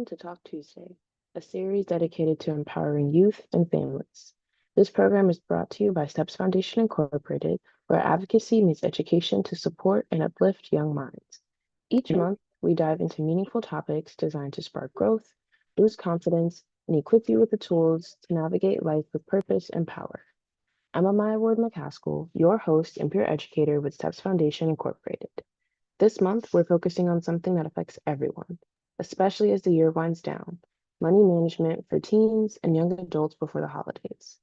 Welcome to Talk Tuesday, a series dedicated to empowering youth and families. This program is brought to you by Steps Foundation Incorporated, where advocacy meets education to support and uplift young minds. Each month, we dive into meaningful topics designed to spark growth, boost confidence, and equip you with the tools to navigate life with purpose and power. I'm Amaya Ward McCaskill, your host and peer educator with Steps Foundation Incorporated. This month, we're focusing on something that affects everyone, especially as the year winds down: money management for teens and young adults before the holidays.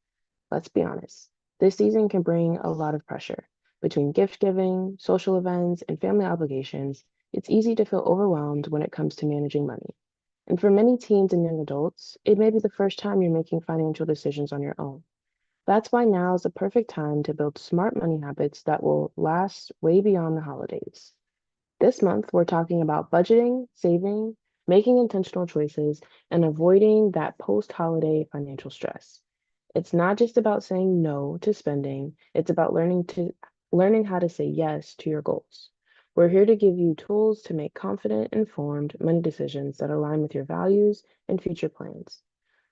Let's be honest, this season can bring a lot of pressure. Between gift giving, social events, and family obligations, it's easy to feel overwhelmed when it comes to managing money. And for many teens and young adults, it may be the first time you're making financial decisions on your own. That's why now is the perfect time to build smart money habits that will last way beyond the holidays. This month, we're talking about budgeting, saving, making intentional choices, and avoiding that post-holiday financial stress. It's not just about saying no to spending, it's about learning how to say yes to your goals. We're here to give you tools to make confident, informed money decisions that align with your values and future plans.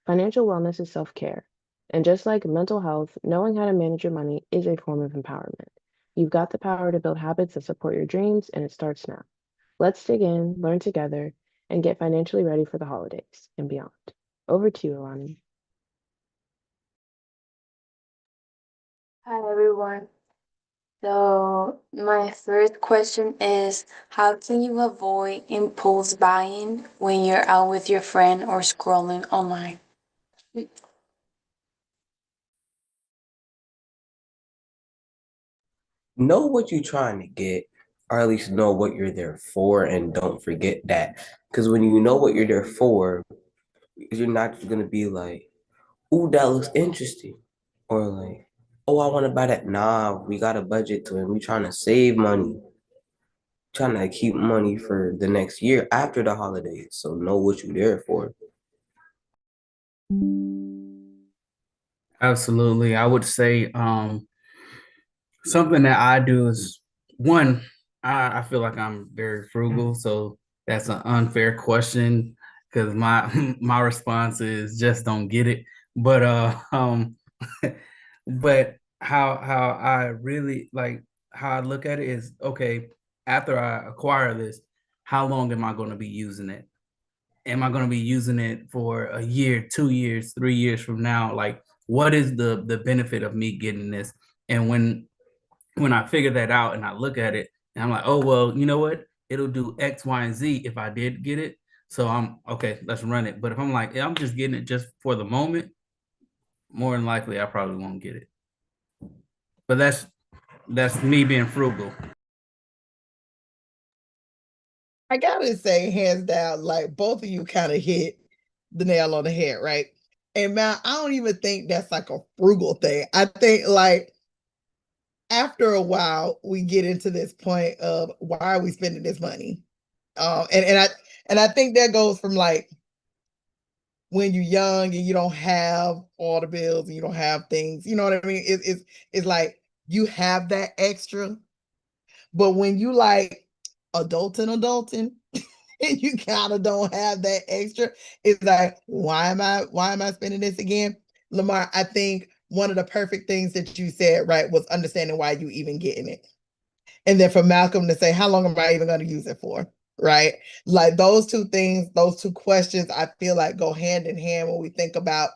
Financial wellness is self-care. And just like mental health, knowing how to manage your money is a form of empowerment. You've got the power to build habits that support your dreams, and it starts now. Let's dig in, learn together, and get financially ready for the holidays and beyond. Over to you, Alani. Hi everyone. So my first question is, how can you avoid impulse buying when you're out with your friend or scrolling online? Know what you're trying to get, or at least know what you're there for, and don't forget that. Because when you know what you're there for, you're not just gonna be like, "Ooh, that looks interesting," or like, "Oh, I want to buy that." Nah, we got a budget to it. We trying to save money, trying to keep money for the next year after the holidays. So know what you're there for. Absolutely. I would say something that I do is one, I feel like I'm very frugal. So that's an unfair question because my my response is just don't get it. But but how I really like how I look at it is okay, after I acquire this, how long am I going to be using it? Am I going to be using it for a year, 2 years, 3 years from now? Like, what is the benefit of me getting this? And when I figure that out and I look at it and I'm like, oh well, you know what? It'll do X, Y, and Z if I did get it. So I'm okay, let's run it. But if I'm like, yeah, I'm just getting it just for the moment, more than likely I probably won't get it. But that's me being frugal. I gotta say, hands down, like both of you kind of hit the nail on the head, right? And man, I don't even think that's like a frugal thing. I think like after a while, we get into this point of why are we spending this money? And I think that goes from like when you're young and you don't have all the bills and you don't have things, you know what I mean? It's like you have that extra, but when you like adulting, and you kind of don't have that extra, it's like, why am I spending this again? Lamar, I think one of the perfect things that you said, right, was understanding why you even getting it. And then for Malcolm to say, how long am I even going to use it for? Right? Like those two things, those two questions, I feel like go hand in hand when we think about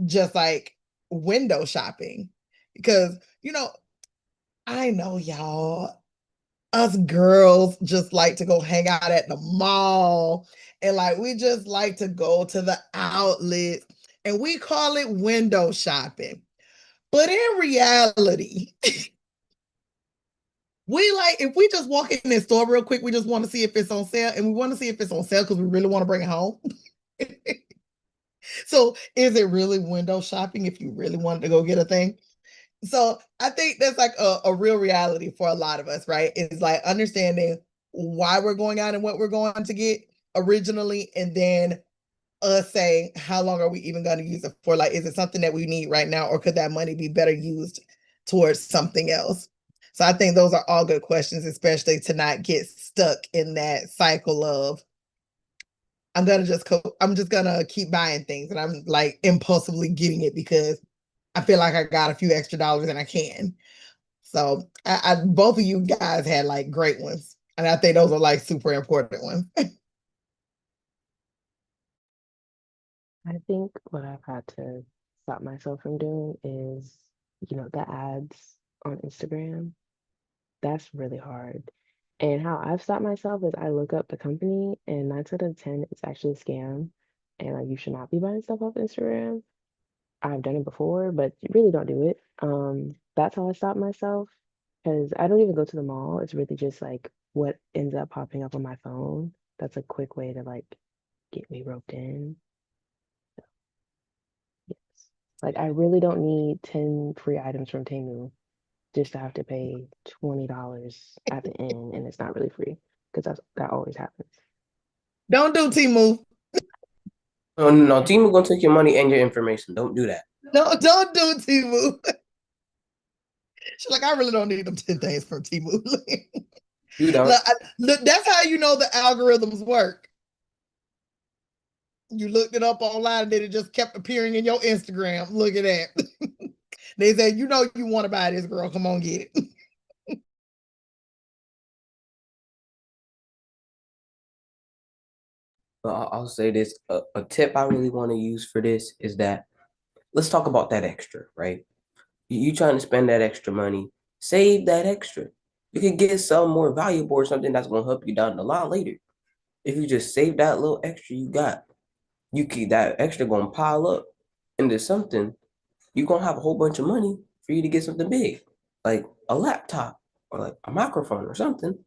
just like window shopping. Because, I know y'all, us girls just like to go hang out at the mall and like we just like to go to the outlet and we call it window shopping. But in reality, we like if we just walk in this store real quick, we just want to see if it's on sale and we want to see if it's on sale because we really want to bring it home. So is it really window shopping if you really wanted to go get a thing? So I think that's like a real reality for a lot of us, right? It's like understanding why we're going out and what we're going to get originally, and then us saying, how long are we even going to use it for? Like, is it something that we need right now, or could that money be better used towards something else? So I think those are all good questions, especially to not get stuck in that cycle of I'm just gonna keep buying things, and I'm like impulsively getting it because I feel like I got a few extra dollars and I can. So both of you guys had like great ones, and I think those are like super important ones. I think what I've had to stop myself from doing is, the ads on Instagram. That's really hard. And how I've stopped myself is I look up the company and 9 out of 10, it's actually a scam. And like you should not be buying stuff off Instagram. I've done it before, but you really don't do it. That's how I stop myself because I don't even go to the mall. It's really just like what ends up popping up on my phone. That's a quick way to like get me roped in. Yes. Like I really don't need 10 free items from Temu just to have to pay $20 at the end, and it's not really free because that always happens. Don't do Temu. No, no, team is gonna take your money and your information. Don't do that. No, don't do Temu. She's like, I really don't need them 10 things from Temu. You don't. Look, that's how you know the algorithms work. You looked it up online and then it just kept appearing in your Instagram. Look at that. They said, you want to buy this, girl. Come on, get it. But I'll say this: a tip I really want to use for this is that let's talk about that extra, right? You trying to spend that extra money, save that extra. You could get some more valuable or something that's gonna help you down the line later. If you just save that little extra you got, you keep that extra gonna pile up into something. You're gonna have a whole bunch of money for you to get something big, like a laptop or like a microphone or something.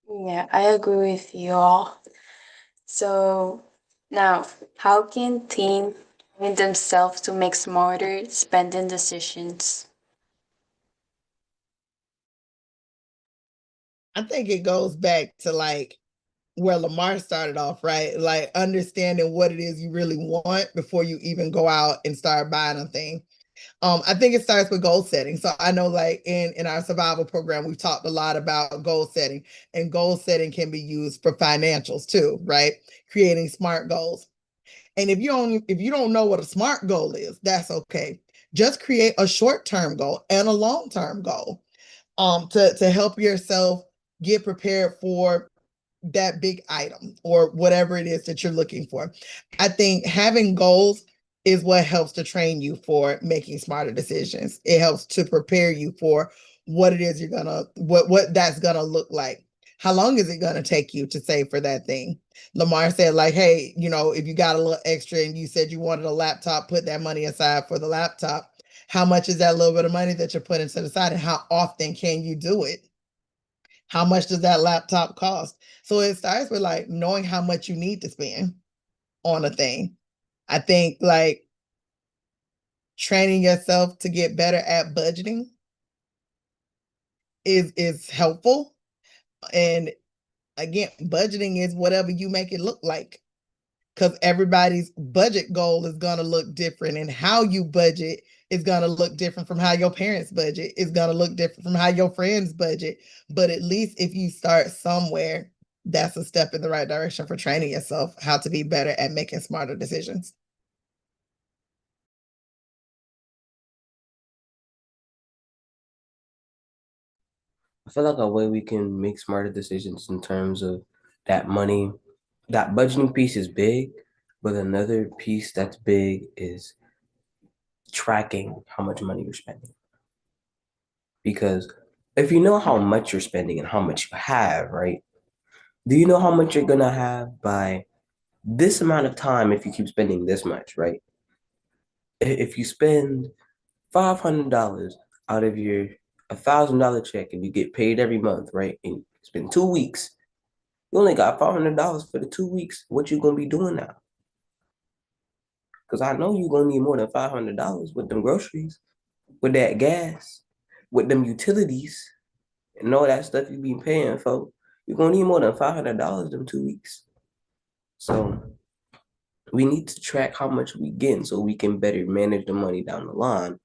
Yeah, I agree with you all. So now, how can teens train themselves to make smarter spending decisions? I think it goes back to like where Lamar started off, right? Like understanding what it is you really want before you even go out and start buying a thing. I think it starts with goal setting. So I know like in our survival program, we've talked a lot about goal setting, and goal setting can be used for financials too, right? Creating smart goals. And if you don't know what a smart goal is, that's okay. Just create a short-term goal and a long-term goal to help yourself get prepared for that big item or whatever it is that you're looking for. I think having goals is what helps to train you for making smarter decisions. It helps to prepare you for what it is what that's gonna look like. How long is it gonna take you to save for that thing? Lamar said, like, hey, if you got a little extra and you said you wanted a laptop, put that money aside for the laptop. How much is that little bit of money that you're putting to the side, and how often can you do it? How much does that laptop cost? So it starts with like knowing how much you need to spend on a thing. I think like training yourself to get better at budgeting is helpful. And again, budgeting is whatever you make it look like, because everybody's budget goal is going to look different, and how you budget is going to look different from how your parents budget, is going to look different from how your friends budget. But at least if you start somewhere, that's a step in the right direction for training yourself how to be better at making smarter decisions. I feel like a way we can make smarter decisions in terms of that money, that budgeting piece is big, but another piece that's big is tracking how much money you're spending. Because if you know how much you're spending and how much you have, right? Do you know how much you're gonna have by this amount of time if you keep spending this much, right? If you spend $500 out of your $1,000 check and you get paid every month, right? And it's been 2 weeks, you only got $500 for the 2 weeks. What you gonna be doing now? Because I know you're gonna need more than $500 with them groceries, with that gas, with them utilities, and all that stuff you be paying for. You're gonna need more than $500 them 2 weeks. So We need to track how much we get so we can better manage the money down the line.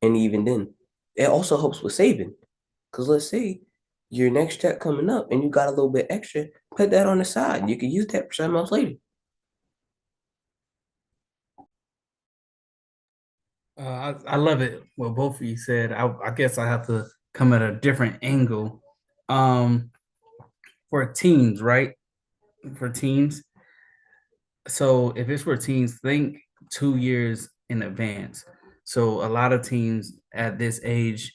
And even then, it also helps with saving. Because let's say your next check coming up and you got a little bit extra, put that on the side. You can use that for something else later. I love it. What both of you said. I guess I have to come at a different angle. Um, for teens, right? For teens. So if it's for teens, think 2 years in advance. So a lot of teens at this age,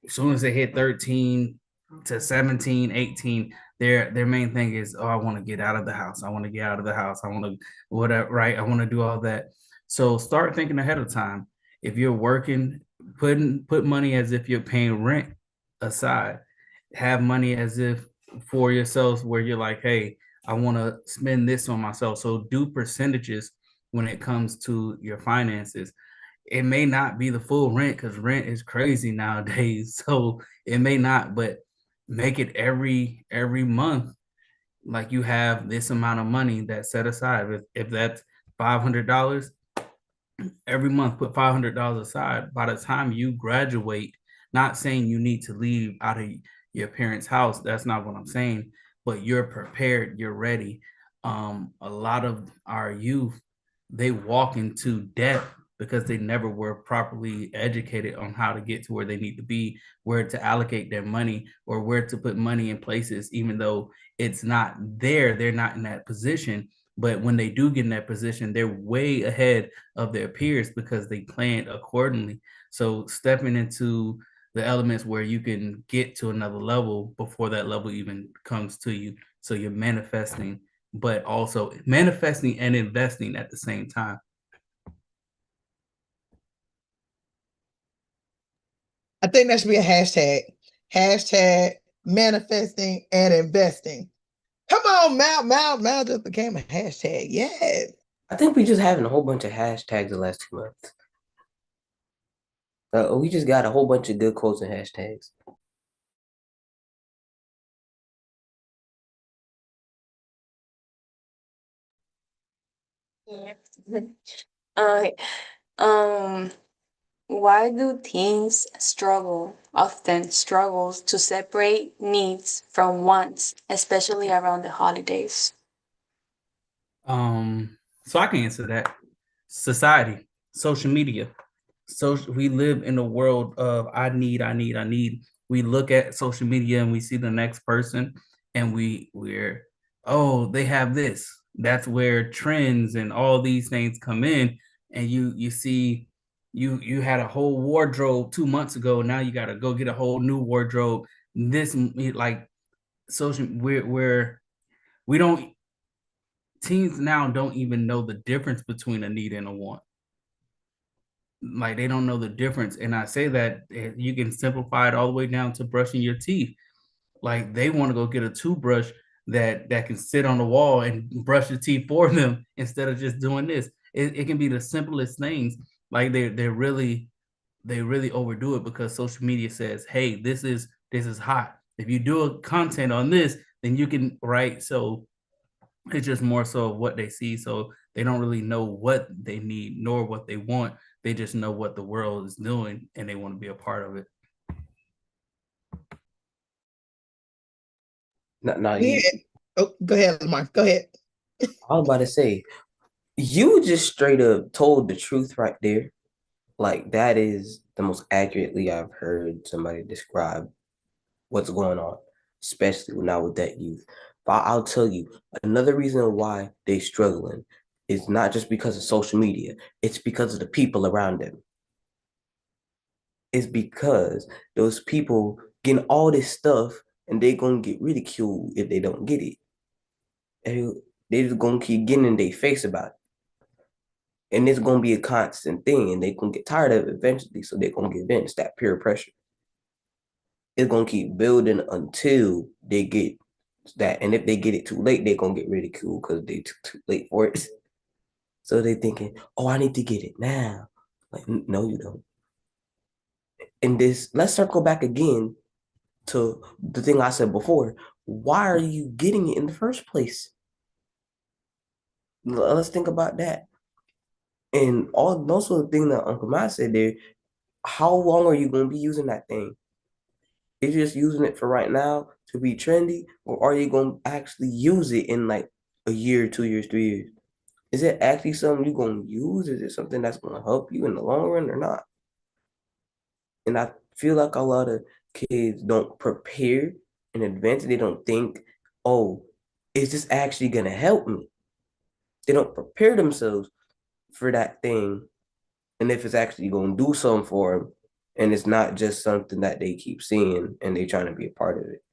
as soon as they hit 13 to 17, 18, their main thing is, oh, I want to get out of the house. I want to get out of the house. I want to whatever, right? I want to do all that. So start thinking ahead of time. If you're working, put money as if you're paying rent aside. Have money as if for yourselves where you're like, hey, I want to spend this on myself. So do percentages when it comes to your finances. It may not be the full rent because rent is crazy nowadays. So it may not, but make it every month like you have this amount of money that's set aside. If that's $500 every month, put $500 aside. By the time you graduate, not saying you need to leave out of your parents' house. That's not what I'm saying, but you're prepared, you're ready. A lot of our youth, they walk into debt because they never were properly educated on how to get to where they need to be, where to allocate their money, or where to put money in places, even though it's not there, they're not in that position. But when they do get in that position, they're way ahead of their peers because they planned accordingly. So stepping into the elements where you can get to another level before that level even comes to you. So you're manifesting, but also manifesting and investing at the same time. I think that should be a hashtag. Hashtag manifesting and investing. Come on, Mal just became a hashtag. Yes. I think we just having a whole bunch of hashtags the last 2 months. We just got a whole bunch of good quotes and hashtags. Yeah. Uh, um, why do teens often struggles to separate needs from wants, especially around the holidays? So I can answer that. Society, social media. So we live in a world of I need, I need, I need. We look at social media and we see the next person and we're, oh, they have this. That's where trends and all these things come in. And you see you had a whole wardrobe 2 months ago. Now you gotta go get a whole new wardrobe. This like social we don't teens now don't even know the difference between a need and a want. Like they don't know the difference. And I say that you can simplify it all the way down to brushing your teeth. Like they want to go get a toothbrush that can sit on the wall and brush your teeth for them instead of just doing this. It can be the simplest things. Like they really overdo it because social media says, hey, this is hot. If you do a content on this, then you can write. So it's just more so of what they see. So they don't really know what they need nor what they want. They just know what the world is doing and they want to be a part of it. No, Yeah. Oh, go ahead, Lamar. Go ahead. I was about to say, you just straight up told the truth right there. Like that is the most accurately I've heard somebody describe what's going on, especially now with that youth. But I'll tell you, another reason why they struggling is not just because of social media, it's because of the people around them. It's because those people getting all this stuff and they gonna get ridiculed if they don't get it. And they just gonna keep getting in their face about it. And it's gonna be a constant thing, and they gonna get tired of it eventually, so they're gonna give in. It's that peer pressure. It's gonna keep building until they get that. And if they get it too late, they're gonna get ridiculed because they too late for it. So they're thinking, oh, I need to get it now. Like, no, you don't. And this, let's circle back again to the thing I said before. Why are you getting it in the first place? Let's think about that. And also the thing that Uncle Matt said there, how long are you going to be using that thing? Is you just using it for right now to be trendy, or are you going to actually use it in like a year, 2 years, 3 years? Is it actually something you're going to use? Is it something that's going to help you in the long run or not? And I feel like a lot of kids don't prepare in advance. They don't think, oh, is this actually going to help me? They don't prepare themselves for that thing. And if it's actually going to do something for them, and it's not just something that they keep seeing and they trying to be a part of it.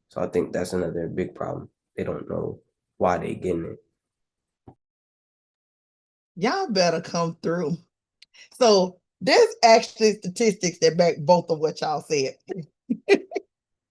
So I think that's another big problem. They don't know why they getting it. Y'all better come through. So there's actually statistics that back both of what y'all said.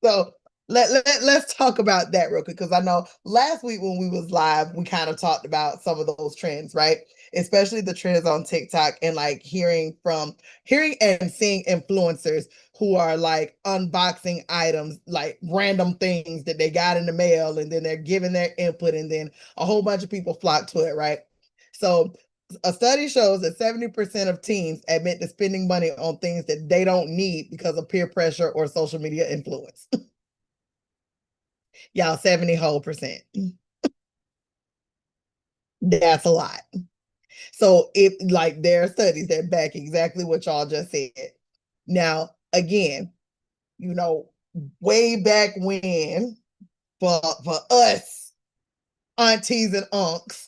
So let's talk about that real quick, because I know last week when we was live, we kind of talked about some of those trends, right? Especially the trends on TikTok, and like hearing and seeing influencers who are like unboxing items, like random things that they got in the mail, and then they're giving their input, and then a whole bunch of people flock to it, right? So a study shows that 70% of teens admit to spending money on things that they don't need because of peer pressure or social media influence. Y'all, 70 whole percent. That's a lot. So it, like, there are studies that back exactly what y'all just said. Now, again, you know, way back when, for us aunties and unks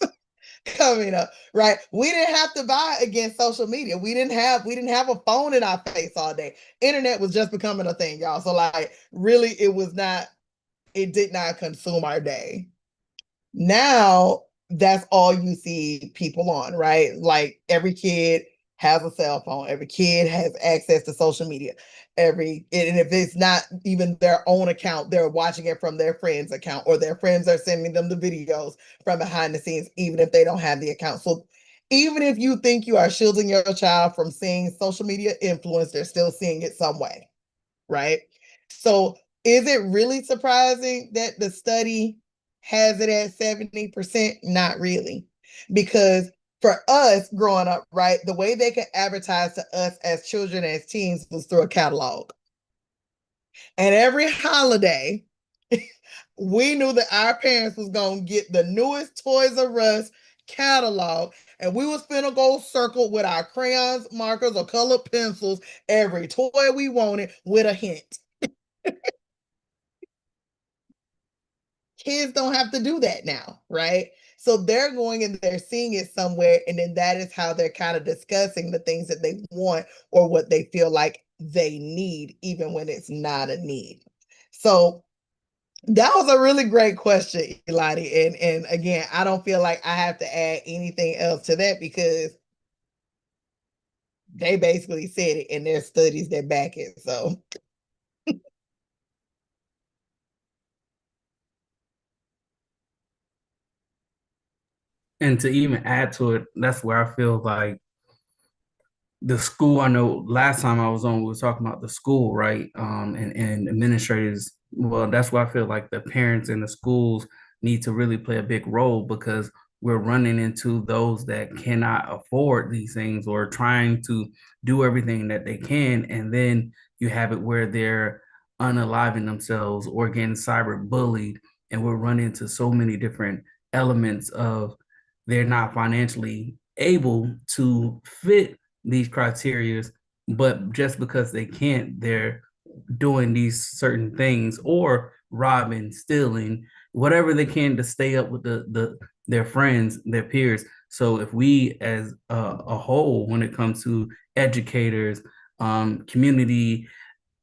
coming up, right? We didn't have to buy against social media. We didn't have a phone in our face all day. Internet was just becoming a thing, y'all. So like really it did not consume our day. Now that's all you see people on, right? Like every kid has a cell phone, every kid has access to social media. And if it's not even their own account, they're watching it from their friend's account, or their friends are sending them the videos from behind the scenes, even if they don't have the account. So even if you think you are shielding your child from seeing social media influence, they're still seeing it some way, right? So is it really surprising that the study has it at 70%? Not really. Because for us growing up, right, the way they could advertise to us as children, as teens, was through a catalog. And every holiday, we knew that our parents was going to get the newest Toys R Us catalog, and we was finna go circle with our crayons, markers, or colored pencils every toy we wanted with a hint. Kids don't have to do that now, right? So they're going and they're seeing it somewhere, and then that is how they're kind of discussing the things that they want or what they feel like they need, even when it's not a need. So that was a really great question, Elani. And again, I don't feel like I have to add anything else to that, because they basically said it in their studies that back it. So And to even add to it, that's where I feel like the school, I know last time I was on, we were talking about the school, right? And administrators. Well, that's why I feel like the parents and the schools need to really play a big role, because we're running into those that cannot afford these things, or trying to do everything that they can. And then you have it where they're unaliving themselves or getting cyber bullied. And we're running into so many different elements of they're not financially able to fit these criterias, but just because they can't, they're doing these certain things, or robbing, stealing, whatever they can to stay up with their friends, their peers. So if we as a whole, when it comes to educators, community,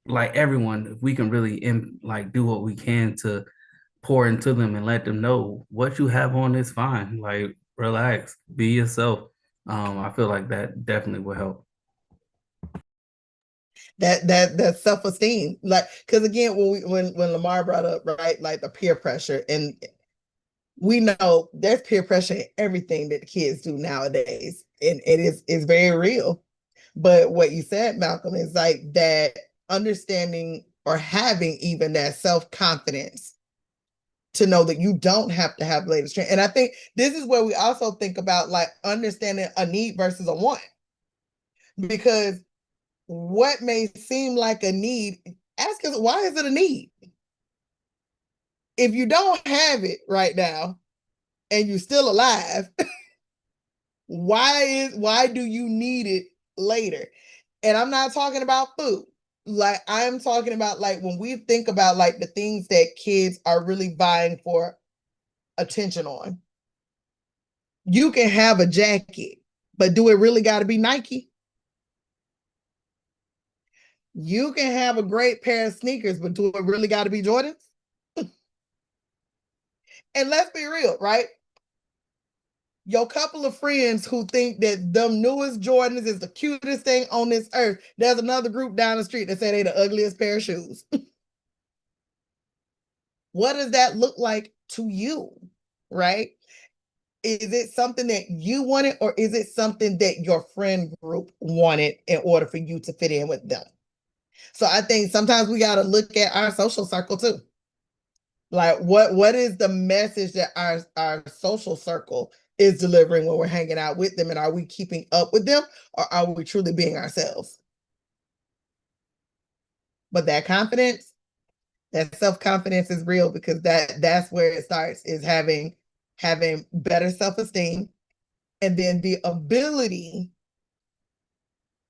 like everyone, if we can really like do what we can to pour into them and let them know what you have on is fine. Like relax, be yourself. I feel like that definitely will help. that self-esteem, like, because again, when Lamar brought up, right, like the peer pressure, and we know there's peer pressure in everything that the kids do nowadays, and it's very real. But what you said, Malcolm, is like that understanding, or having even that self-confidence to know that you don't have to have the latest trend. And I think this is where we also think about like understanding a need versus a want. Because what may seem like a need, ask us, why is it a need? If you don't have it right now and you're still alive, why do you need it later? And I'm not talking about food. Like I'm talking about like when we think about like the things that kids are really vying for attention on. You can have a jacket, but do it really got to be Nike? You can have a great pair of sneakers, but do it really got to be Jordans? And let's be real, right? Your couple of friends who think that the newest Jordans is the cutest thing on this earth. There's another group down the street that say they the ugliest pair of shoes. What does that look like to you, right? Is it something that you wanted, or is it something that your friend group wanted in order for you to fit in with them? So I think sometimes we got to look at our social circle too. Like what is the message that our social circle is delivering when we're hanging out with them, and are we keeping up with them, or are we truly being ourselves? But that confidence, that self-confidence is real, because that's where it starts, is having better self-esteem, and then the ability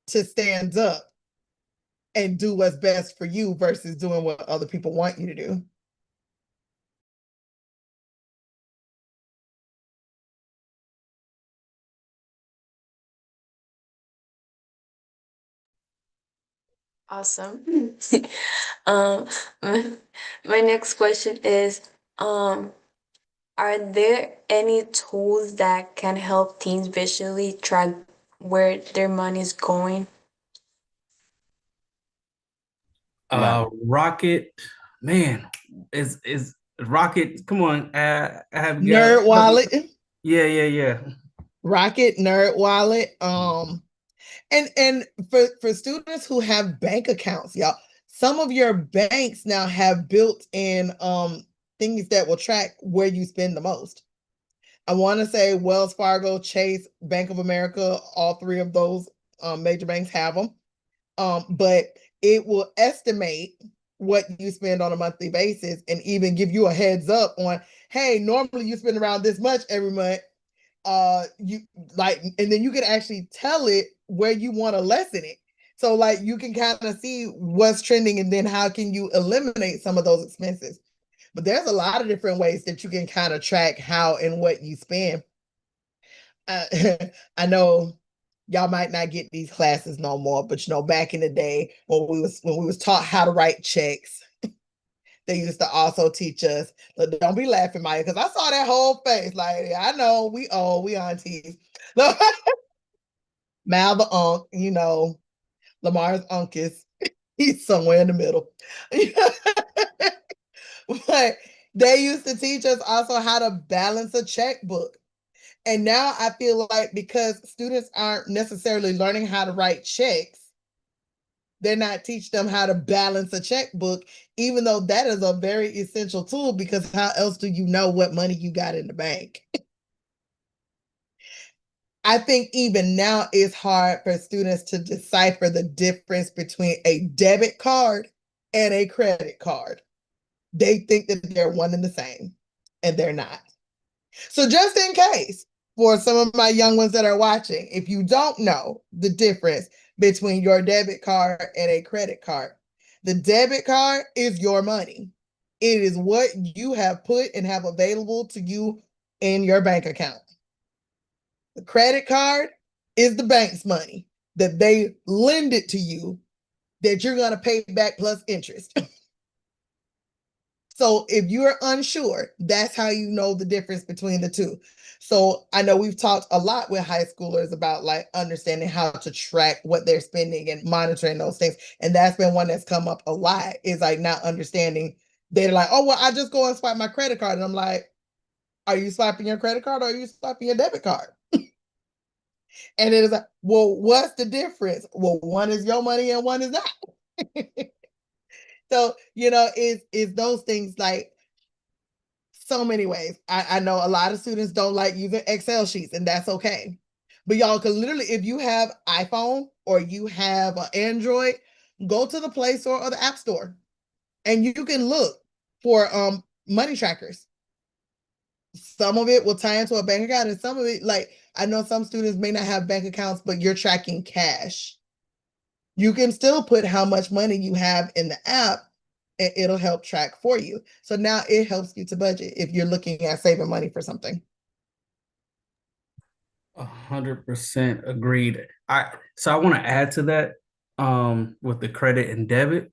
to stand up and do what's best for you versus doing what other people want you to do. Awesome. um, my next question is, are there any tools that can help teens visually track where their money is going? Rocket, man, is Rocket? Come on, I have got Nerd Wallet. Yeah. Rocket, Nerd Wallet. And for students who have bank accounts, y'all, some of your banks now have built in things that will track where you spend the most. I want to say Wells Fargo, Chase, Bank of America, all three of those major banks have them. But it will estimate what you spend on a monthly basis, and even give you a heads up on, hey, normally you spend around this much every month. You like, and then you can actually tell it where you want to lessen it. So like you can kind of see what's trending, and then how can you eliminate some of those expenses. But there's a lot of different ways that you can kind of track how and what you spend. I know y'all might not get these classes no more, but back in the day when we was taught how to write checks, they used to also teach us. Don't be laughing, Maya, because I saw that whole face. Like, I know we aunties. Mal the unk, Lamar's uncle he's somewhere in the middle. But they used to teach us also how to balance a checkbook. And now I feel like because students aren't necessarily learning how to write checks, they're not teaching them how to balance a checkbook, even though that is a very essential tool, because how else do you know what money you got in the bank? I think even now it's hard for students to decipher the difference between a debit card and a credit card. They think that they're one and the same, and they're not. So just in case, for some of my young ones that are watching, if you don't know the difference between your debit card and a credit card, the debit card is your money. It is what you have put and have available to you in your bank account. The credit card is the bank's money that they lend it to you, that you're going to pay back plus interest. So if you're unsure, that's how you know the difference between the two. So I know we've talked a lot with high schoolers about like understanding how to track what they're spending and monitoring those things. And that's been one that's come up a lot, is like not understanding. They're like, oh, well, I just go and swipe my credit card. And I'm like, are you swiping your credit card, or are you swiping your debit card? And it is like, well, what's the difference? Well, one is your money and one is not. So, it's those things like, so many ways. I know a lot of students don't like using Excel sheets, and that's okay. But y'all can literally, if you have iPhone or you have an Android, go to the Play Store or the App Store, and you can look for money trackers. Some of it will tie into a bank account, and some of it, like I know some students may not have bank accounts, but you're tracking cash. You can still put how much money you have in the app, and it'll help track for you. So now it helps you to budget if you're looking at saving money for something. 100% agreed. So I want to add to that with the credit and debit,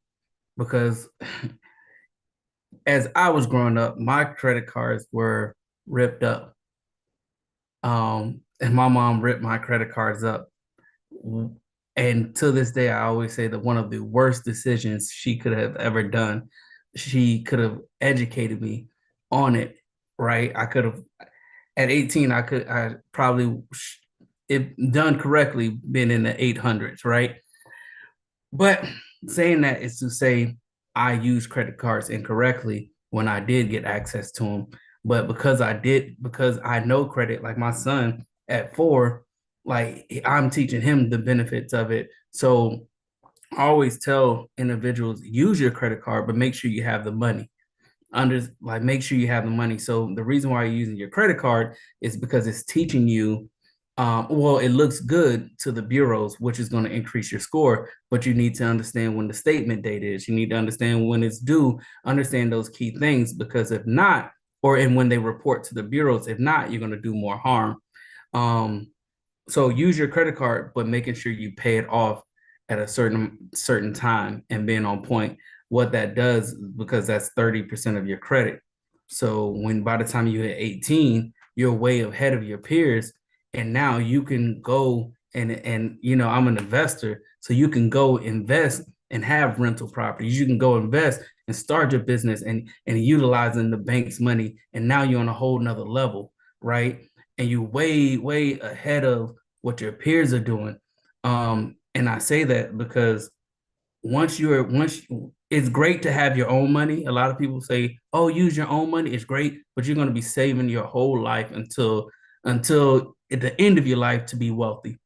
because as I was growing up, my credit cards were ripped up. And my mom ripped my credit cards up. And to this day, I always say that one of the worst decisions she could have ever done. She could have educated me on it, right? I could have, at 18, I probably, if done correctly, been in the 800s, right? But saying that is to say I used credit cards incorrectly when I did get access to them. But because I know credit, like my son at 4, like I'm teaching him the benefits of it. So I always tell individuals, use your credit card, but make sure you have the money. Make sure you have the money. So the reason why you're using your credit card is because it's teaching you, well, it looks good to the bureaus, which is going to increase your score, but you need to understand when the statement date is. You need to understand when it's due, understand those key things, because if not, and when they report to the bureaus, if not, you're going to do more harm. So use your credit card, but making sure you pay it off at a certain time and being on point. What that does, because that's 30% of your credit. So when by the time you hit 18, you're way ahead of your peers, and now you can go and I'm an investor, so you can go invest and have rental properties. You can go invest and start your business and utilizing the bank's money, and now you're on a whole nother level, right? And you way ahead of what your peers are doing. And I say that because it's great to have your own money. A lot of people say, "Oh, use your own money." It's great, but you're going to be saving your whole life until at the end of your life to be wealthy.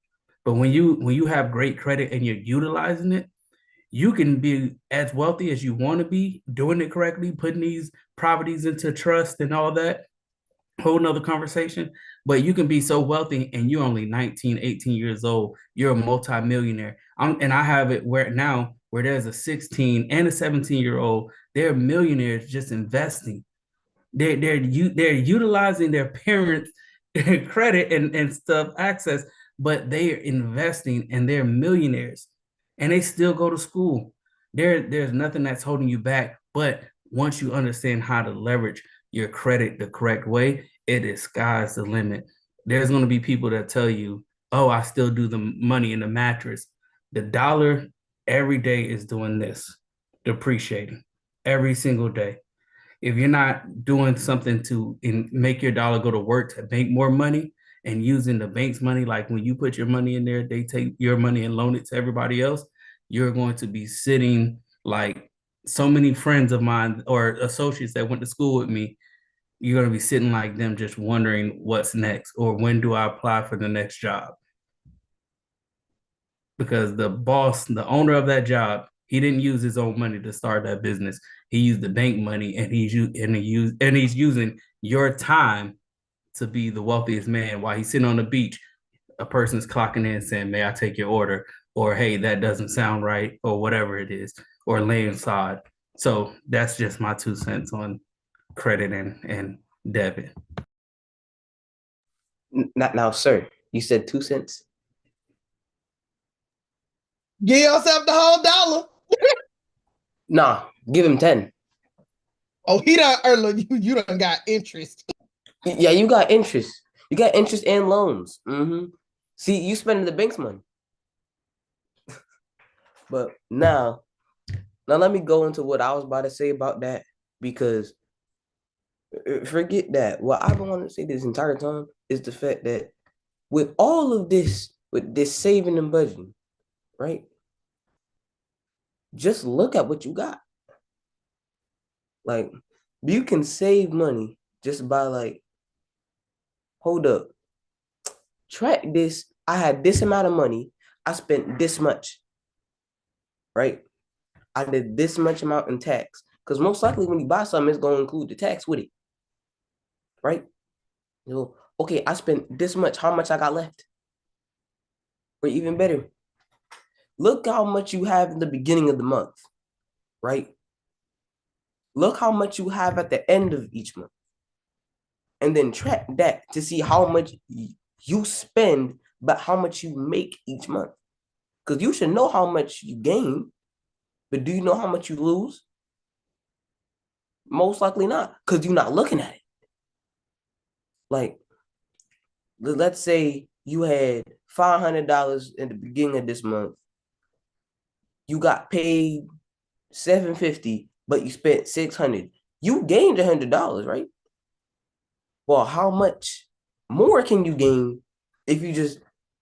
But when you have great credit and you're utilizing it, you can be as wealthy as you want to be, doing it correctly, putting these properties into trust and all that. Whole nother conversation. But you can be so wealthy and you're only 19, 18 years old. You're a multimillionaire. And I have it where there's a 16 and a 17-year-old, they're millionaires just investing. They're utilizing their parents' credit and stuff access, but they are investing and they're millionaires, and they still go to school. There's nothing that's holding you back. But once you understand how to leverage your credit the correct way, it is sky's the limit. There's going to be people that tell you, "Oh, I still do the money in the mattress." The dollar every day is doing this, depreciating every single day. If you're not doing something to make your dollar go to work to make more money and using the bank's money, like when you put your money in there, they take your money and loan it to everybody else, you're going to be sitting like so many friends of mine or associates that went to school with me. You're going to be sitting like them, just wondering what's next or when do I apply for the next job? Because the boss, the owner of that job, he didn't use his own money to start that business. He used the bank money, and he's using your time to be the wealthiest man while he's sitting on the beach. A person's clocking in saying, "May I take your order?" Or, "Hey, that doesn't sound right," or whatever it is, or laying sod. So that's just my 2 cents on credit and debit. Now, sir, you said 2 cents. Give yourself the whole dollar. Nah, give him 10. Oh, he done early. You done got interest. Yeah, you got interest. You got interest and loans. See, you spending the bank's money. But now let me go into what I was about to say about that, because forget that. What I've been wanting to say this entire time is the fact that with all of this, with this saving and budgeting, right? Just look at what you got. Like, you can save money just by like, hold up, track this. I had this amount of money. I spent this much, right? I did this much amount in tax. Because most likely when you buy something, it's going to include the tax with it, right? You know, okay, I spent this much. How much I got left? Or even better, look how much you have in the beginning of the month, right? Look how much you have at the end of each month. And then track that to see how much you spend, but how much you make each month. Because you should know how much you gain, but do you know how much you lose? Most likely not, because you're not looking at it. Like, let's say you had $500 in the beginning of this month. You got paid $750, but you spent $600. You gained $100, right? Well, how much more can you gain if you just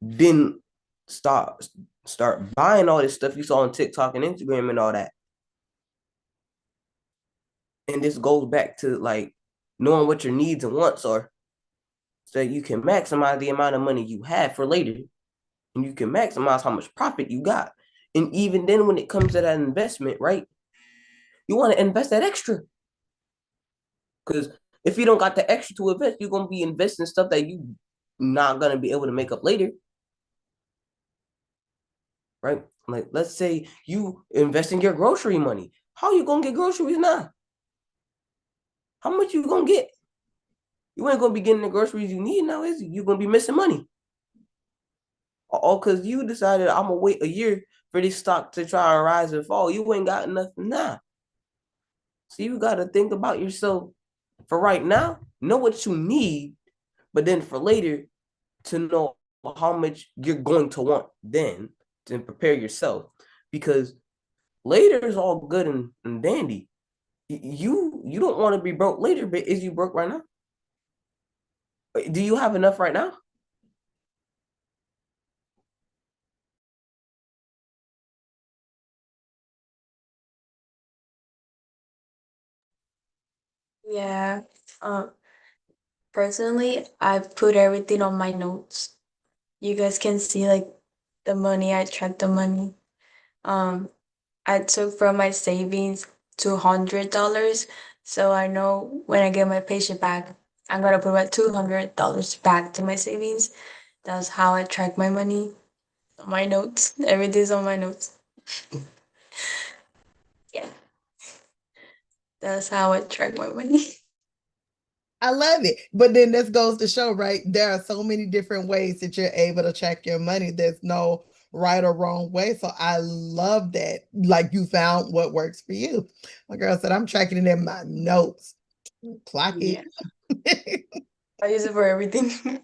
didn't start buying all this stuff you saw on TikTok and Instagram and all that? And this goes back to like knowing what your needs and wants are, so that you can maximize the amount of money you have for later, and you can maximize how much profit you got. And even then, when it comes to that investment, right, you want to invest that extra, because if you don't got the extra to invest, you're gonna be investing stuff that you not gonna be able to make up later, right? Like, let's say you invest in your grocery money. How you gonna get groceries now? How much you gonna get? You ain't gonna be getting the groceries you need now, is you? You're gonna be missing money. All because you decided I'm gonna wait a year for this stock to try and rise and fall. You ain't got nothing now. So you gotta think about yourself for right now, know what you need, but then for later to know how much you're going to want then to prepare yourself. Because later is all good and dandy. You don't want to be broke later, but is you broke right now? Do you have enough right now? Yeah. Um, Personally, I put everything on my notes. You guys can see like the money, I track the money. Um, I took from my savings $200. So I know when I get my paycheck back, I'm gonna put my $200 back to my savings. That's how I track my money. My notes. Everything's on my notes. Yeah. That's how I track my money. I love it. But then this goes to show, right? There are so many different ways that you're able to track your money. There's no right or wrong way. So I love that. Like you found what works for you. My girl said, I'm tracking it in my notes. Clock Yeah. it. I use it for everything.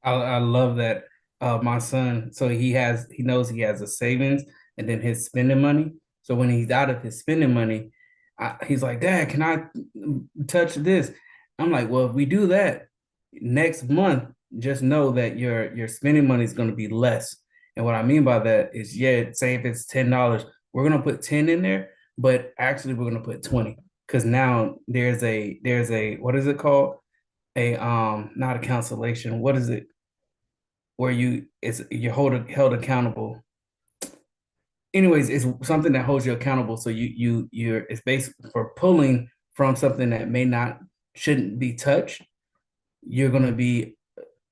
I love that. My son, so he knows he has a savings and then his spending money. So when he's out of his spending money, he's like, Dad, can I touch this? I'm like, well, if we do that next month, just know that your spending money is going to be less. And what I mean by that is, yeah, say if it's $10, we're gonna put 10 in there, but actually we're gonna put 20 because now there's a what is it called? A not a cancellation. What is it? Where you're held accountable. Anyways, it's something that holds you accountable. So you're it's basically for pulling from something that may not shouldn't be touched. You're gonna be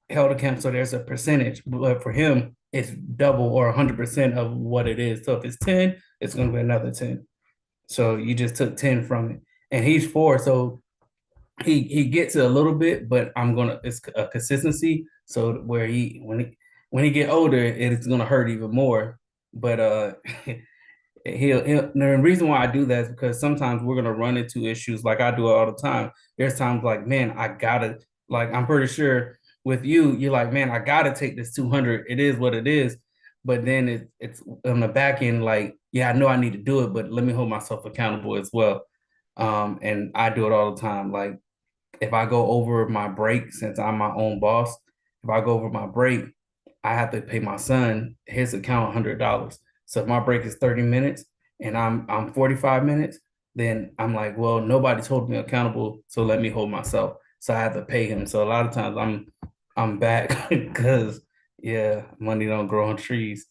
held accountable. So there's a percentage, but for him, it's double or 100% of what it is. So if it's 10, it's gonna be another 10. So you just took 10 from it, and he's 4, so he gets it a little bit, but it's a consistency. So where when he get older, it's gonna hurt even more. But he'll the reason why I do that is because sometimes we're gonna run into issues like I do it all the time. There's times like, man, I gotta like I'm pretty sure with you, you're like, man, I gotta take this 200. It is what it is. But then it's on the back end, like, yeah, I know I need to do it, but let me hold myself accountable as well. And I do it all the time. Like if I go over my break, since I'm my own boss, if I go over my break, I have to pay my son his account $100. So if my break is 30 minutes and I'm 45 minutes, then I'm like, well, nobody's holding me accountable, so let me hold myself. So I have to pay him. So a lot of times I'm back because yeah, money don't grow on trees.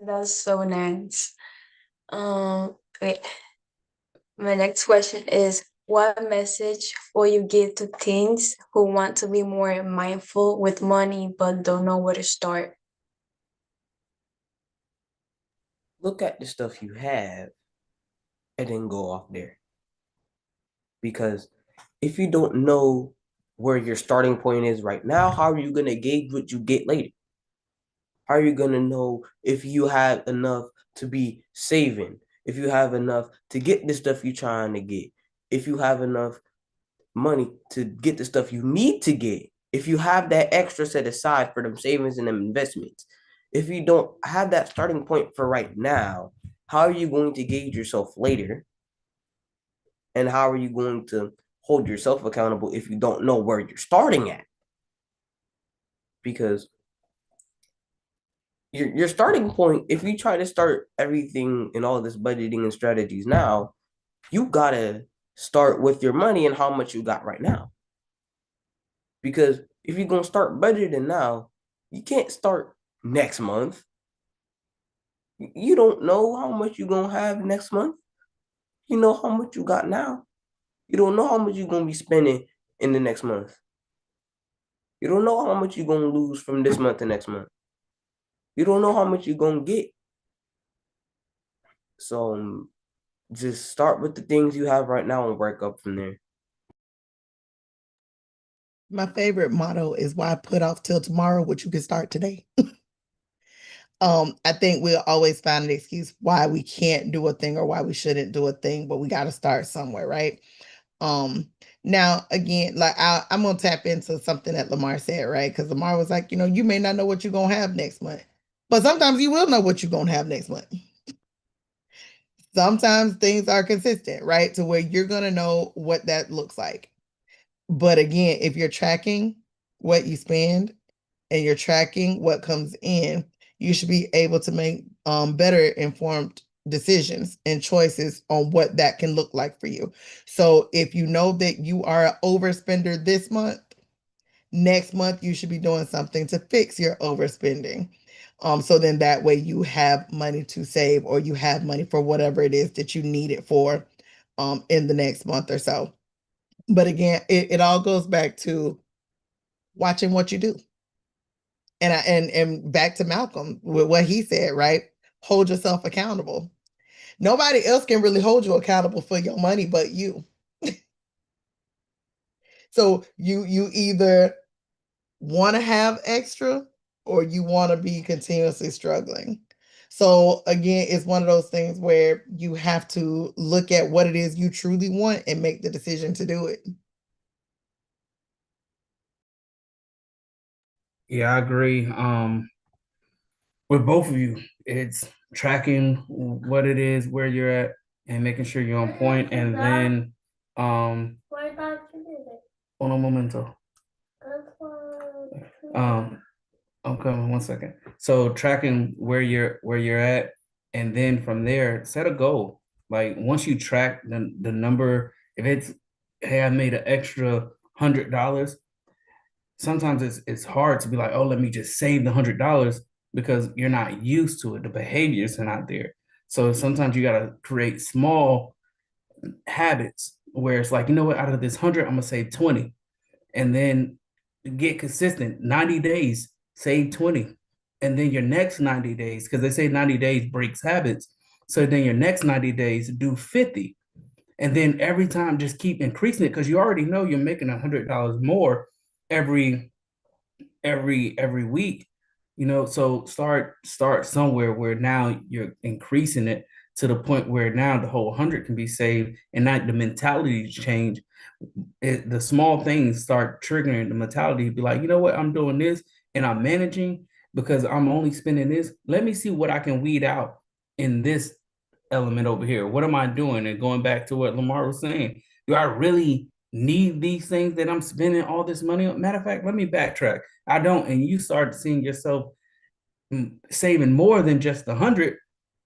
That's so nice. Wait. My next question is, what message will you give to teens who want to be more mindful with money but don't know where to start? Look at the stuff you have and then go off there. Because if you don't know where your starting point is right now, how are you going to gauge what you get later? How are you going to know if you have enough to be saving? If you have enough to get the stuff you're trying to get? If you have enough money to get the stuff you need to get? If you have that extra set aside for them savings and them investments? If you don't have that starting point for right now, how are you going to gauge yourself later? And how are you going to hold yourself accountable if you don't know where you're starting at? Because your starting point, if you try to start everything and all this budgeting and strategies now, you gotta start with your money and how much you got right now. Because if you're gonna start budgeting now, you can't start next month. You don't know how much you're gonna have next month. You know how much you got now. You don't know how much you're gonna be spending in the next month. You don't know how much you're gonna lose from this month to next month. You don't know how much you're gonna get. So just start with the things you have right now and work up from there. My favorite motto is why put off till tomorrow what you can start today. I think we'll always find an excuse why we can't do a thing or why we shouldn't do a thing, but we got to start somewhere, right? Now again, like I'm gonna tap into something that Lamar said, right? Because Lamar was like, you may not know what you're gonna have next month, but sometimes you will know what you're gonna have next month. Sometimes things are consistent, right? To where you're gonna know what that looks like. But again, if you're tracking what you spend and you're tracking what comes in, you should be able to make better informed decisions and choices on what that can look like for you. So if you know that you are an overspender this month, next month you should be doing something to fix your overspending. So then that way you have money to save or you have money for whatever it is that you need it for in the next month or so. But again, it all goes back to watching what you do. And back to Malcolm with what he said, right? Hold yourself accountable. Nobody else can really hold you accountable for your money but you. So you either want to have extra or you want to be continuously struggling. So again, it's one of those things where you have to look at what it is you truly want and make the decision to do it. Yeah, I agree. With both of you, it's tracking what it is, where you're at, and making sure you're on point. And then, uno momento. I'm coming 1 second. So tracking where you're at, and then from there, set a goal. Like once you track the number, if it's, hey, I made an extra $100, sometimes it's hard to be like, oh, let me just save the $100 because you're not used to it. The behaviors are not there. So sometimes you gotta create small habits where it's like, you know what, out of this 100, I'm gonna save 20. And then get consistent. 90 days, save 20. And then your next 90 days, because they say 90 days breaks habits. So then your next 90 days, do 50. And then every time just keep increasing it because you already know you're making $100 more every week. So start somewhere where now you're increasing it to the point where now the whole 100 can be saved, and not the mentality change. The small things start triggering the mentality to be like, you know what, I'm doing this and I'm managing because I'm only spending this. Let me see what I can weed out in this element over here. What am I doing? And going back to what Lamar was saying, do I really need these things that I'm spending all this money on. Matter of fact, let me backtrack. I don't. And you start seeing yourself saving more than just 100.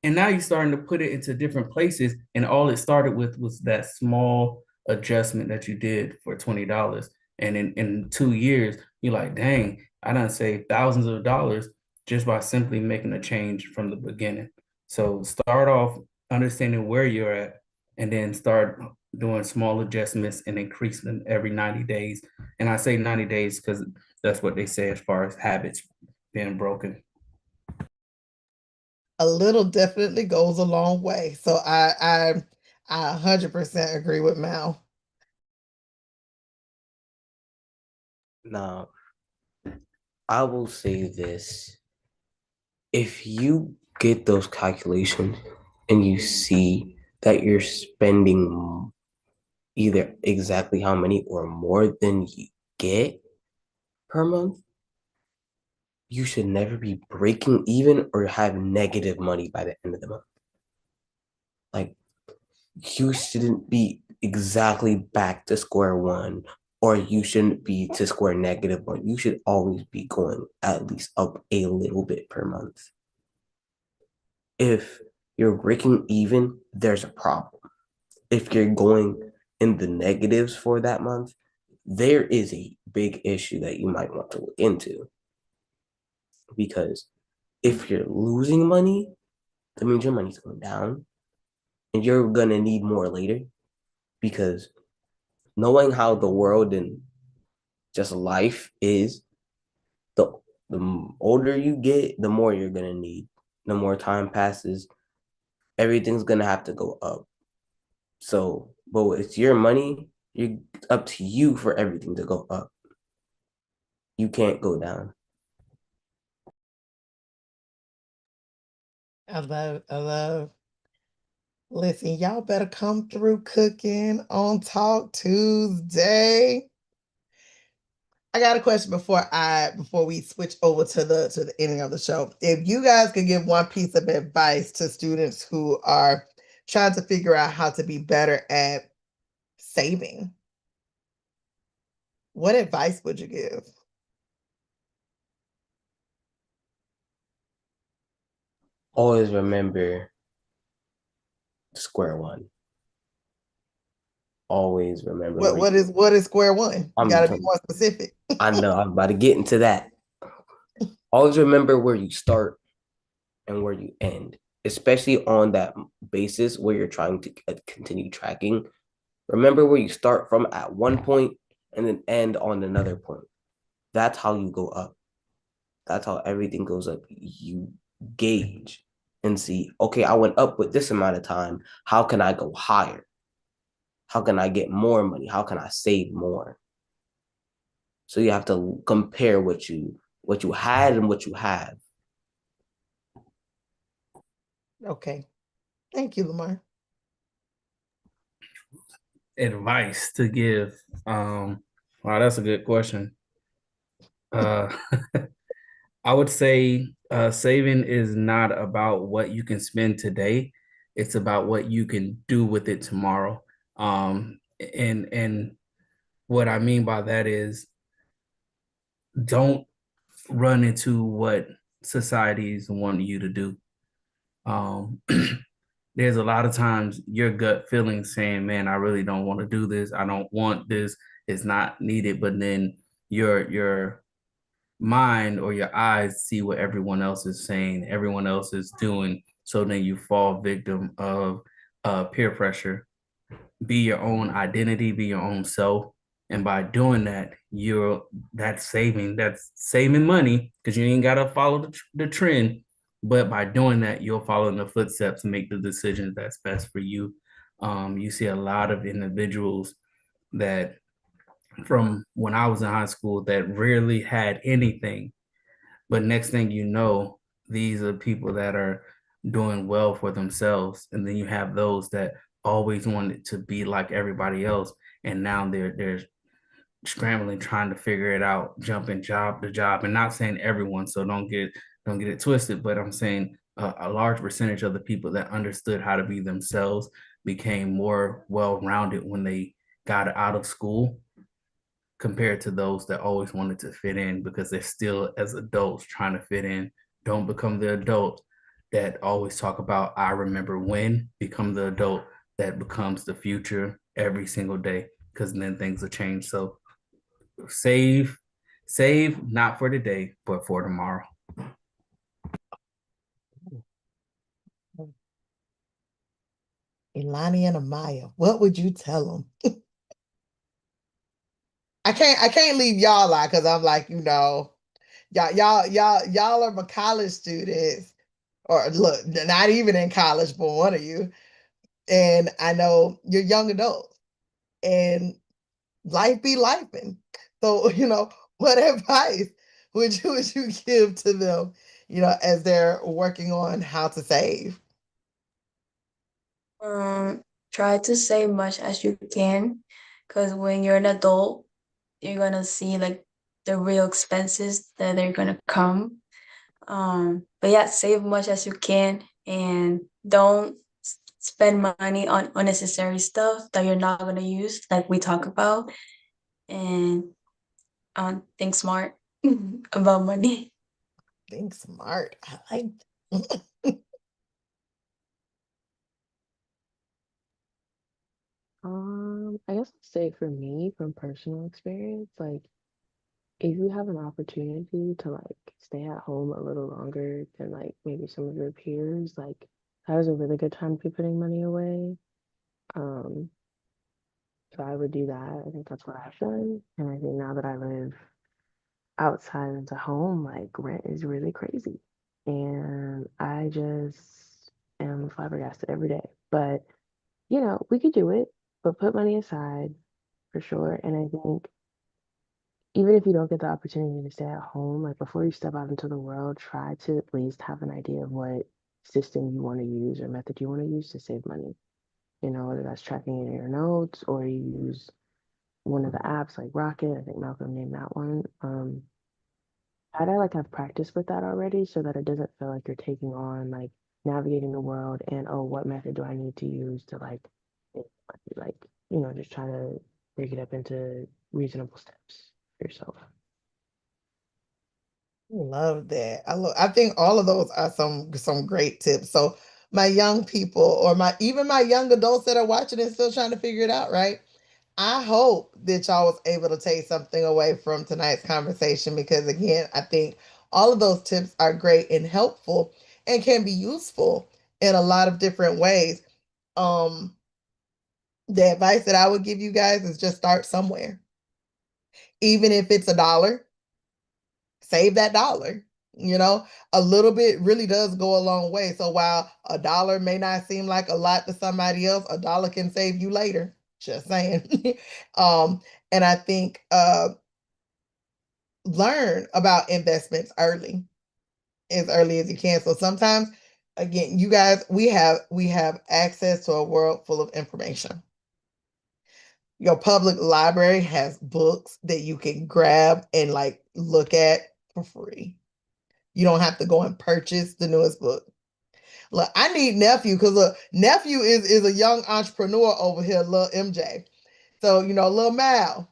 And now you're starting to put it into different places. And all it started with was that small adjustment that you did for $20. And in 2 years, you're like, dang, I done saved thousands of dollars just by simply making a change from the beginning. So start off understanding where you're at and then start doing small adjustments and increase them every 90 days. And I say 90 days because that's what they say as far as habits being broken. A little definitely goes a long way. So I 100% agree with Mal. Now, I will say this. If you get those calculations and you see that you're spending either exactly how many or more than you get per month, you should never be breaking even or have negative money by the end of the month. Like, you shouldn't be exactly back to square one, or you shouldn't be to square -1. You should always be going at least up a little bit per month. If you're breaking even, there's a problem. If you're going in the negatives for that month, there is a big issue that you might want to look into. Because if you're losing money, that means your money's going down and you're going to need more later. Because knowing how the world and just life is, the older you get, the more you're going to need. The more time passes, everything's going to have to go up. So, but it's your money, it's up to you for everything to go up. You can't go down. I love. Listen, y'all better come through cooking on Talk Tuesday. I got a question before we switch over to the ending of the show. If you guys could give one piece of advice to students who are trying to figure out how to be better at saving, what advice would you give? Always remember square one. Always remember. What is square one? You gotta be more specific. I know, I'm about to get into that. Always remember where you start and where you end, especially on that basis where you're trying to continue tracking. Remember where you start from at one point and then end on another point. That's how you go up. That's how everything goes up. You gauge and see, okay, I went up with this amount of time. How can I go higher? How can I get more money? How can I save more? So you have to compare what you had and what you have. Okay. Thank you, Lamar. Advice to give. Wow, that's a good question. I would say saving is not about what you can spend today. It's about what you can do with it tomorrow. And what I mean by that is don't run into what societies want you to do. There's a lot of times your gut feeling saying, man, I really don't want to do this. I don't want this. It's not needed. But then your mind or your eyes see what everyone else is saying, everyone else is doing. So then you fall victim of peer pressure. Be your own identity, be your own self. And by doing that, that's saving money because you ain't gotta follow the trend. But by doing that, you'll follow in the footsteps and make the decisions that's best for you. You see a lot of individuals that from when I was in high school that rarely had anything. But next thing you know, these are people that are doing well for themselves. And then you have those that always wanted to be like everybody else. And now they're scrambling, trying to figure it out, jumping job to job. And not saying everyone, so don't get it twisted, but I'm saying a large percentage of the people that understood how to be themselves became more well-rounded when they got out of school compared to those that always wanted to fit in because they're still as adults trying to fit in. Don't become the adult that always talk about I remember when, become the adult that becomes the future every single day, because then things will change. So save, save not for today, but for tomorrow. Ilani and Amaya, what would you tell them? I can't leave y'all out because I'm like, y'all are my college students, or look, not even in college, but one of you. And I know you're young adults and life be lifing. So, what advice would you give to them, as they're working on how to save? Try to save much as you can, because when you're an adult, you're gonna see like the real expenses that are gonna come. But yeah, save much as you can and don't spend money on unnecessary stuff that you're not gonna use, like we talk about, and think smart about money. Think smart. I like. I guess I'll say for me, from personal experience, like if you have an opportunity to like stay at home a little longer than like maybe some of your peers, like that is a really good time to be putting money away. Um, so I would do that. I think that's what I've done. And I think now that I live outside into home, like rent is really crazy. And I just am flabbergasted every day. But, we could do it, but put money aside for sure. And I think even if you don't get the opportunity to stay at home, like before you step out into the world, try to at least have an idea of what system you want to use or method you want to use to save money. Whether that's tracking in your notes or you use one of the apps like Rocket. I think Malcolm named that one. Try to like have practice with that already so that it doesn't feel like you're taking on like navigating the world and oh, what method do I need to use to like just try to break it up into reasonable steps for yourself. Love that. I think all of those are some great tips. So my young people or my young adults that are watching and still trying to figure it out, right? I hope that y'all was able to take something away from tonight's conversation because again, I think all of those tips are great and helpful and can be useful in a lot of different ways. Um, the advice that I would give you guys is just start somewhere. Even if it's $1, save that dollar. A little bit really does go a long way. So while $1 may not seem like a lot to somebody else, $1 can save you later. Just saying. um, and I think learn about investments as early as you can. So sometimes, again, you guys, we have access to a world full of information. Your public library has books that you can grab and like look at for free. You don't have to go and purchase the newest book. Look, I need nephew because look, nephew is a young entrepreneur over here, little MJ. So, little Mal,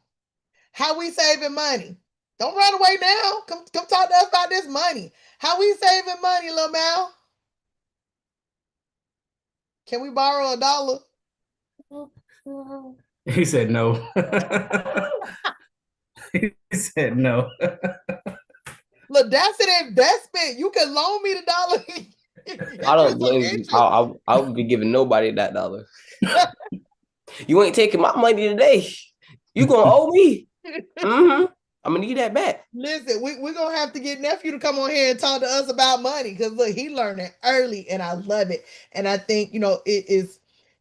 how we saving money? Don't run away now. Come talk to us about this money. How we saving money, little Mal? Can we borrow $1? He said no. He said no. Look, that's an investment. You can loan me the dollar. I don't Interest on blame you. interest. I would be giving nobody that dollar. You ain't taking my money today. You gonna owe me. I'm gonna need that back. Listen, we're gonna have to get nephew to come on here and talk to us about money because look, he learned it early and I love it. And I think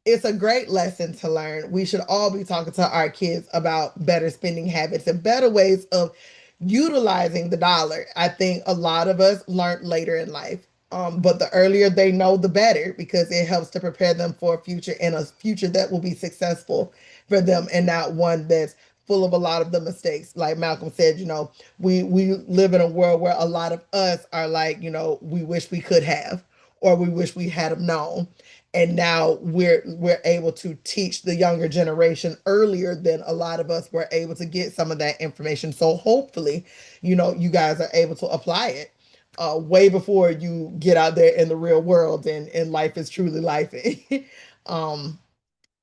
it's a great lesson to learn. We should all be talking to our kids about better spending habits and better ways of utilizing the dollar. I think a lot of us learned later in life. But the earlier they know, the better because it helps to prepare them for a future and a future that will be successful for them and not one that's full of a lot of the mistakes. Like Malcolm said, we live in a world where a lot of us are like, we wish we could have, or we wish we had have known. And now we're able to teach the younger generation earlier than a lot of us were able to get some of that information. So hopefully, you guys are able to apply it way before you get out there in the real world and life is truly life. um,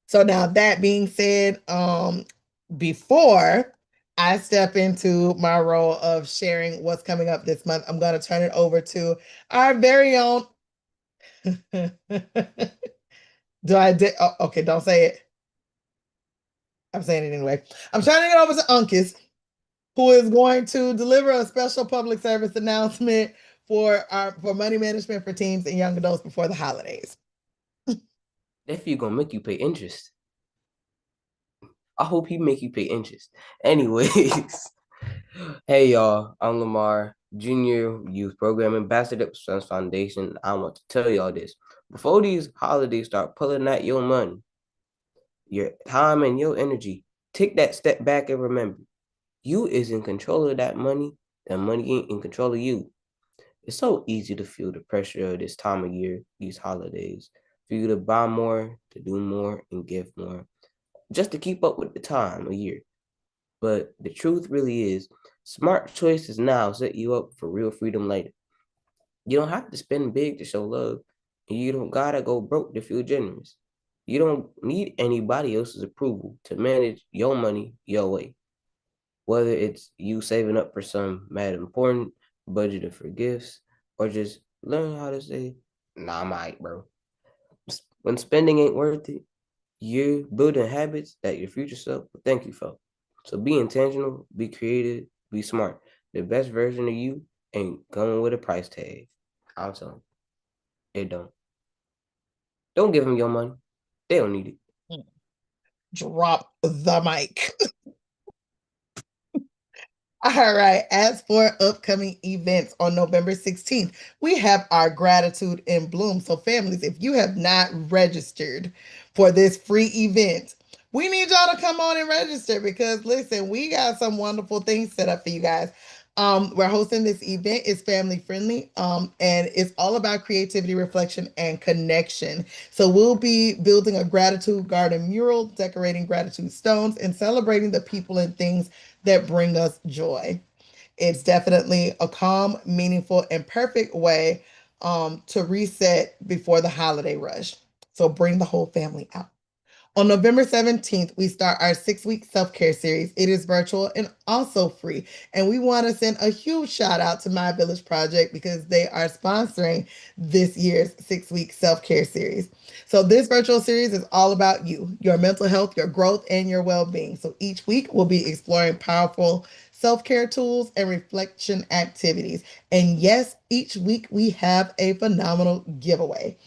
so now that being said, before I step into my role of sharing what's coming up this month, I'm going to turn it over to our very own. Okay, don't say it. I'm saying it anyway. I'm turning it over to Uncas, who is going to deliver a special public service announcement for money management for teens and young adults before the holidays. That fee gonna make you pay interest. I hope he make you pay interest. Anyways, hey y'all, I'm Lamar, Junior Youth Program Ambassador at Sons Foundation. I want to tell y'all this. Before these holidays start pulling out your money, your time and your energy, take that step back and remember, you is in control of that money ain't in control of you. It's so easy to feel the pressure of this time of year, these holidays, for you to buy more, to do more, and give more, just to keep up with the time of year. But the truth really is, smart choices now set you up for real freedom later. You don't have to spend big to show love, and you don't gotta go broke to feel generous. You don't need anybody else's approval to manage your money your way. Whether it's you saving up for some mad important, budgeting for gifts, or just learn how to say, nah, I'm alright, bro. When spending ain't worth it, you're building habits that your future self will thank you for. So be intentional, be creative, be smart. The best version of you ain't coming with a price tag. I'm telling you, it don't. Don't give them your money. They don't need it. Drop the mic. All right. As for upcoming events on November 16th, we have our Gratitude in Bloom. So, families, if you have not registered for this free event, we need y'all to come on and register because, listen, we got some wonderful things set up for you guys. We're hosting this event. It's family friendly, and it's all about creativity, reflection, and connection. So we'll be building a gratitude garden mural, decorating gratitude stones, and celebrating the people and things that bring us joy. It's definitely a calm, meaningful, and perfect way to reset before the holiday rush. So bring the whole family out. On November 17th, we start our 6-week self care series. It is virtual and also free. And we want to send a huge shout out to My Village Project because they are sponsoring this year's 6-week self care series. So, this virtual series is all about you, your mental health, your growth, and your well being. So, each week we'll be exploring powerful self care tools and reflection activities. And yes, each week we have a phenomenal giveaway.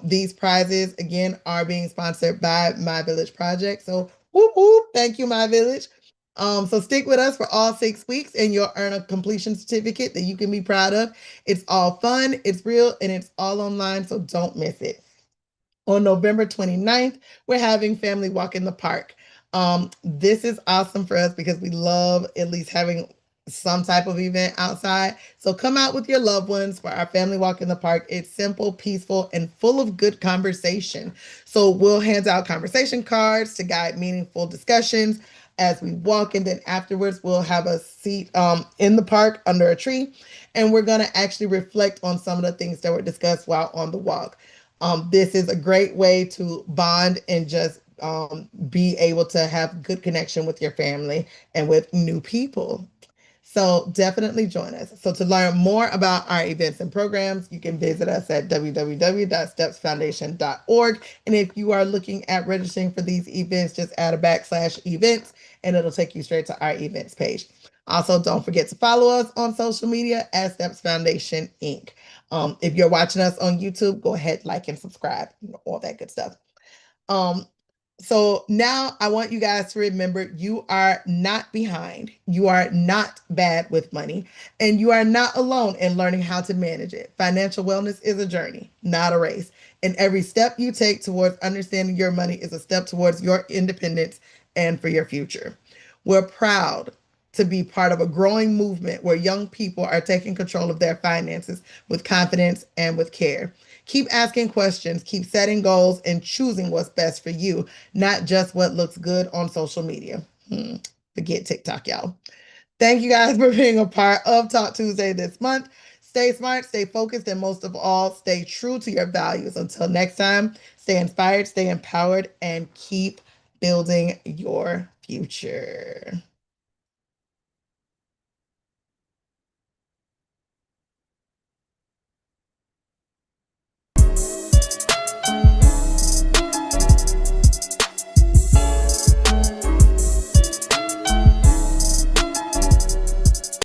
These prizes again are being sponsored by My Village Project. So whoop whoop, thank you, My Village. So stick with us for all 6 weeks and you'll earn a completion certificate that you can be proud of. It's all fun, it's real, and it's all online, so don't miss it. On November 29th, we're having Family Walk in the Park. This is awesome for us because we love at least having some type of event outside. So come out with your loved ones for our family walk in the park. It's simple, peaceful, and full of good conversation. So we'll hand out conversation cards to guide meaningful discussions as we walk, and then afterwards we'll have a seat in the park under a tree, and we're going to actually reflect on some of the things that were discussed while on the walk. This is a great way to bond and just be able to have good connection with your family and with new people. So definitely join us. So to learn more about our events and programs, you can visit us at www.stepsfoundation.org. And if you are looking at registering for these events, just add a /events and it'll take you straight to our events page. Also, don't forget to follow us on social media at Steps Foundation Inc. If you're watching us on YouTube, go ahead, like and subscribe, all that good stuff. So now I want you guys to remember you are not behind. You are not bad with money, and you are not alone in learning how to manage it. Financial wellness is a journey, not a race. And every step you take towards understanding your money is a step towards your independence and for your future. We're proud to be part of a growing movement where young people are taking control of their finances with confidence and with care. Keep asking questions, keep setting goals, and choosing what's best for you, not just what looks good on social media. Forget TikTok, y'all. Thank you guys for being a part of Talk Tuesday this month. Stay smart, stay focused, and most of all, stay true to your values. Until next time, stay inspired, stay empowered, and keep building your future.